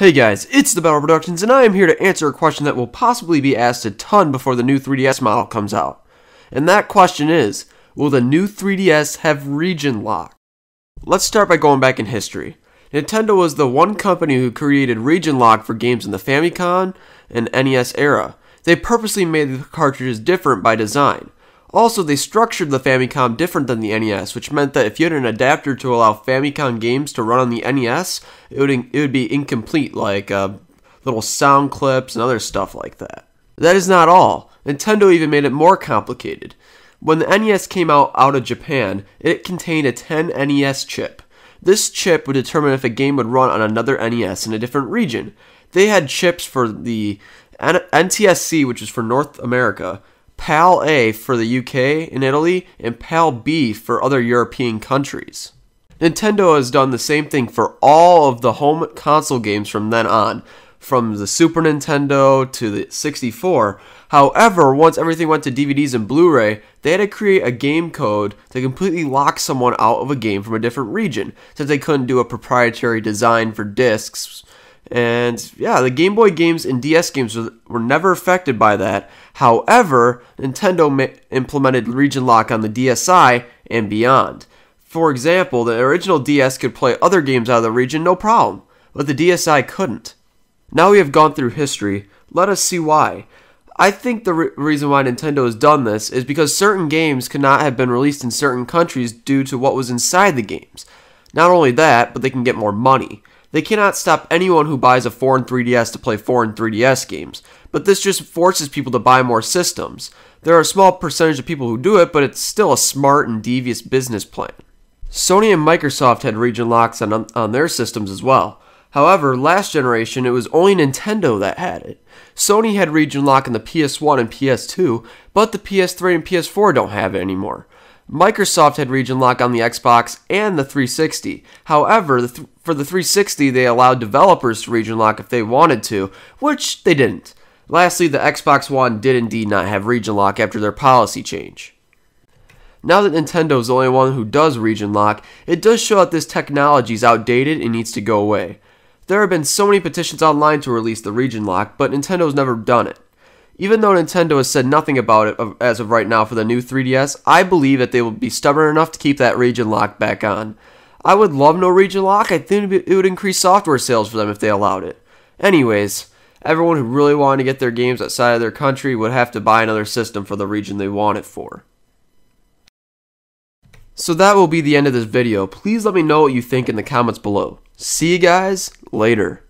Hey guys, it's Thebattleproductions, and I am here to answer a question that will possibly be asked a ton before the new 3DS model comes out. And that question is, will the new 3DS have region lock? Let's start by going back in history. Nintendo was the one company who created region lock for games in the Famicom and NES era. They purposely made the cartridges different by design. Also, they structured the Famicom different than the NES, which meant that if you had an adapter to allow Famicom games to run on the NES, it would be incomplete, like little sound clips and other stuff like that. That is not all. Nintendo even made it more complicated. When the NES came out of Japan, it contained a 10 NES chip. This chip would determine if a game would run on another NES in a different region. They had chips for the NTSC, which is for North America, PAL A for the UK and Italy, and PAL B for other European countries. Nintendo has done the same thing for all of the home console games from then on, from the Super Nintendo to the 64. However, once everything went to DVDs and Blu-ray, they had to create a game code to completely lock someone out of a game from a different region, since they couldn't do a proprietary design for discs. And yeah, the Game Boy games and DS games were never affected by that. However, Nintendo implemented region lock on the DSi and beyond. For example, the original DS could play other games out of the region no problem, but the DSi couldn't. Now we have gone through history, let us see why. I think the reason why Nintendo has done this is because certain games could not have been released in certain countries due to what was inside the games. Not only that, but they can get more money. They cannot stop anyone who buys a foreign 3DS to play foreign 3DS games, but this just forces people to buy more systems. There are a small percentage of people who do it, but it's still a smart and devious business plan. Sony and Microsoft had region locks on their systems as well. However, last generation, it was only Nintendo that had it. Sony had region lock in the PS1 and PS2, but the PS3 and PS4 don't have it anymore. Microsoft had region lock on the Xbox and the 360. However, for the 360, they allowed developers to region lock if they wanted to, which they didn't. Lastly, the Xbox One did indeed not have region lock after their policy change. Now that Nintendo is the only one who does region lock, it does show that this technology is outdated and needs to go away. There have been so many petitions online to release the region lock, but Nintendo's never done it. Even though Nintendo has said nothing about it as of right now for the new 3DS, I believe that they will be stubborn enough to keep that region lock back on. I would love no region lock. I think it would increase software sales for them if they allowed it. Anyways, everyone who really wanted to get their games outside of their country would have to buy another system for the region they want it for. So that will be the end of this video. Please let me know what you think in the comments below. See you guys later.